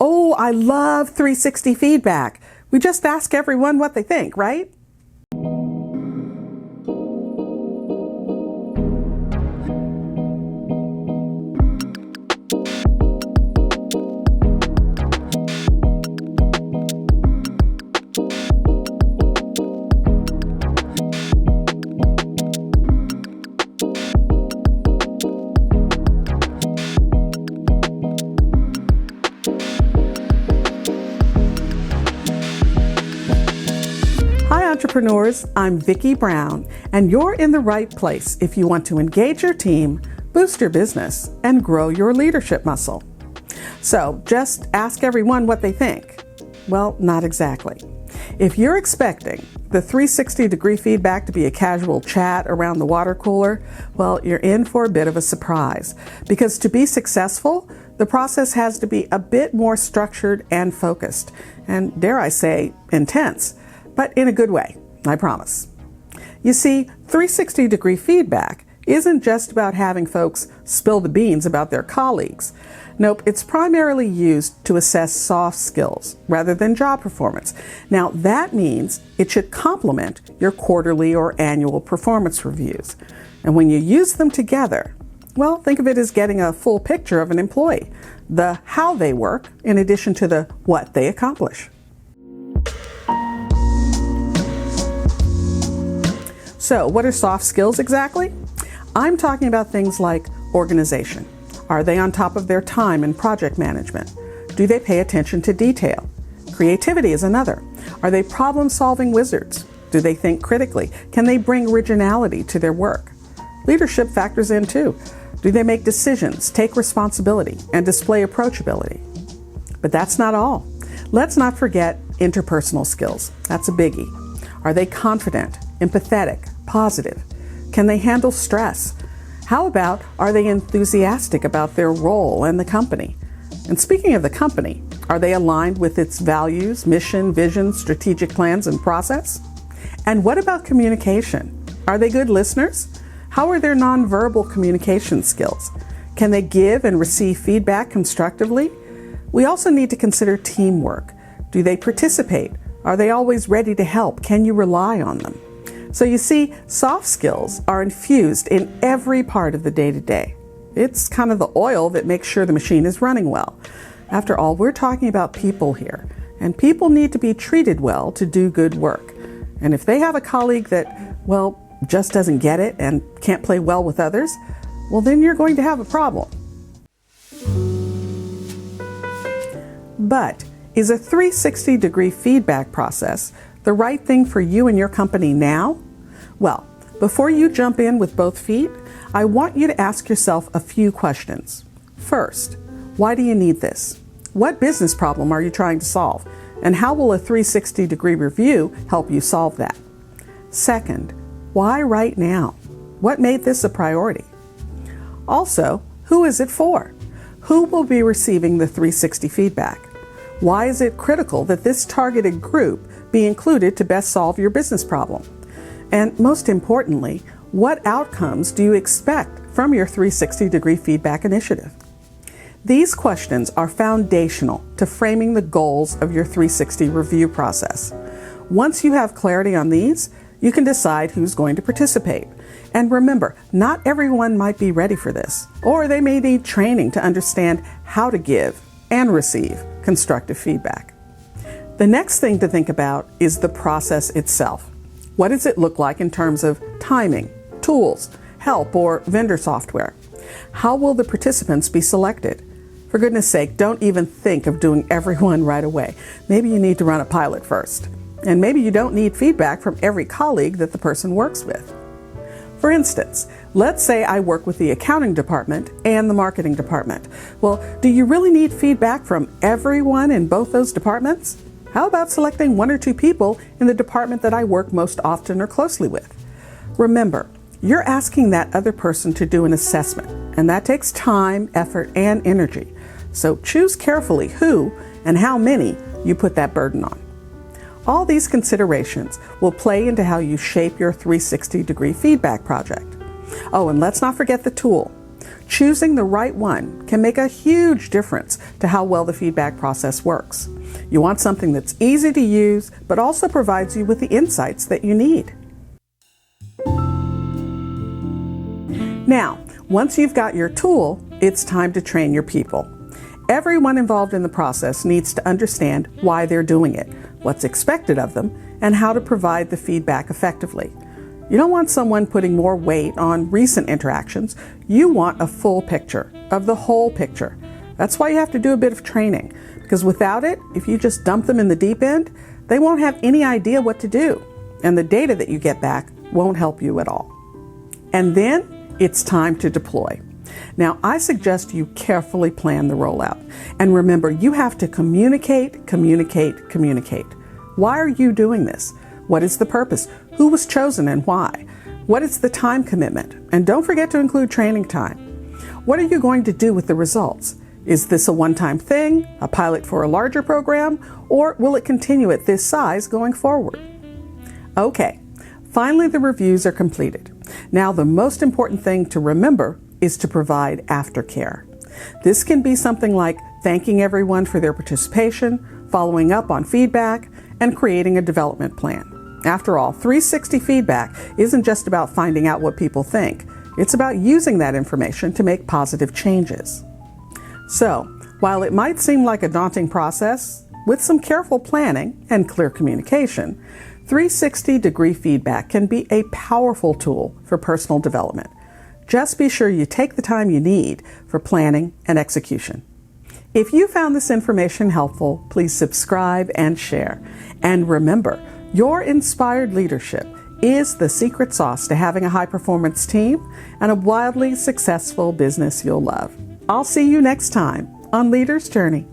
Oh, I love 360 feedback. We just ask everyone what they think, right? Hi entrepreneurs, I'm Vicky Brown, and you're in the right place if you want to engage your team, boost your business, and grow your leadership muscle. So just ask everyone what they think. Well, not exactly. If you're expecting the 360-degree feedback to be a casual chat around the water cooler, well, you're in for a bit of a surprise. Because to be successful, the process has to be a bit more structured and focused, and dare I say, intense. But in a good way, I promise. You see, 360-degree feedback isn't just about having folks spill the beans about their colleagues. Nope, it's primarily used to assess soft skills rather than job performance. Now, that means it should complement your quarterly or annual performance reviews. And when you use them together, well, think of it as getting a full picture of an employee, the how they work in addition to the what they accomplish. So what are soft skills exactly? I'm talking about things like organization. Are they on top of their time in project management? Do they pay attention to detail? Creativity is another. Are they problem-solving wizards? Do they think critically? Can they bring originality to their work? Leadership factors in too. Do they make decisions, take responsibility, and display approachability? But that's not all. Let's not forget interpersonal skills. That's a biggie. Are they confident, empathetic, positive? Can they handle stress? How about, are they enthusiastic about their role and the company? And speaking of the company, are they aligned with its values, mission, vision, strategic plans, and process? And what about communication? Are they good listeners? How are their nonverbal communication skills? Can they give and receive feedback constructively? We also need to consider teamwork. Do they participate? Are they always ready to help? Can you rely on them? So you see, soft skills are infused in every part of the day-to-day. It's kind of the oil that makes sure the machine is running well. After all, we're talking about people here, and people need to be treated well to do good work. And if they have a colleague that, well, just doesn't get it and can't play well with others, well, then you're going to have a problem. But is a 360-degree feedback process the right thing for you and your company now? Well, before you jump in with both feet, I want you to ask yourself a few questions. First, why do you need this? What business problem are you trying to solve? And how will a 360-degree review help you solve that? Second, why right now? What made this a priority? Also, who is it for? Who will be receiving the 360 feedback? Why is it critical that this targeted group be included to best solve your business problem? And most importantly, what outcomes do you expect from your 360-degree feedback initiative? These questions are foundational to framing the goals of your 360 review process. Once you have clarity on these, you can decide who's going to participate. And remember, not everyone might be ready for this, or they may need training to understand how to give and receive constructive feedback. The next thing to think about is the process itself. What does it look like in terms of timing, tools, help, or vendor software? How will the participants be selected? For goodness sake, don't even think of doing everyone right away. Maybe you need to run a pilot first. And maybe you don't need feedback from every colleague that the person works with. For instance, let's say I work with the accounting department and the marketing department. Well, do you really need feedback from everyone in both those departments? How about selecting one or two people in the department that I work most often or closely with? Remember, you're asking that other person to do an assessment, and that takes time, effort, and energy. So choose carefully who and how many you put that burden on. All these considerations will play into how you shape your 360-degree feedback project. Oh, and let's not forget the tool. Choosing the right one can make a huge difference to how well the feedback process works. You want something that's easy to use, but also provides you with the insights that you need. Now, once you've got your tool, it's time to train your people. Everyone involved in the process needs to understand why they're doing it, what's expected of them, and how to provide the feedback effectively. You don't want someone putting more weight on recent interactions. You want a full picture of the whole picture. That's why you have to do a bit of training, because without it, if you just dump them in the deep end, they won't have any idea what to do, and the data that you get back won't help you at all. And then it's time to deploy. Now, I suggest you carefully plan the rollout. And remember, you have to communicate. Why are you doing this? What is the purpose? Who was chosen and why? What is the time commitment? And don't forget to include training time. What are you going to do with the results? Is this a one-time thing, a pilot for a larger program, or will it continue at this size going forward? Okay, finally the reviews are completed. Now the most important thing to remember is to provide aftercare. This can be something like thanking everyone for their participation, following up on feedback, and creating a development plan. After all, 360 feedback isn't just about finding out what people think. It's about using that information to make positive changes. So, while it might seem like a daunting process, with some careful planning and clear communication, 360-degree feedback can be a powerful tool for personal development. Just be sure you take the time you need for planning and execution. If you found this information helpful, please subscribe and share. And remember, your inspired leadership is the secret sauce to having a high-performance team and a wildly successful business you'll love. I'll see you next time on Leader's Journey.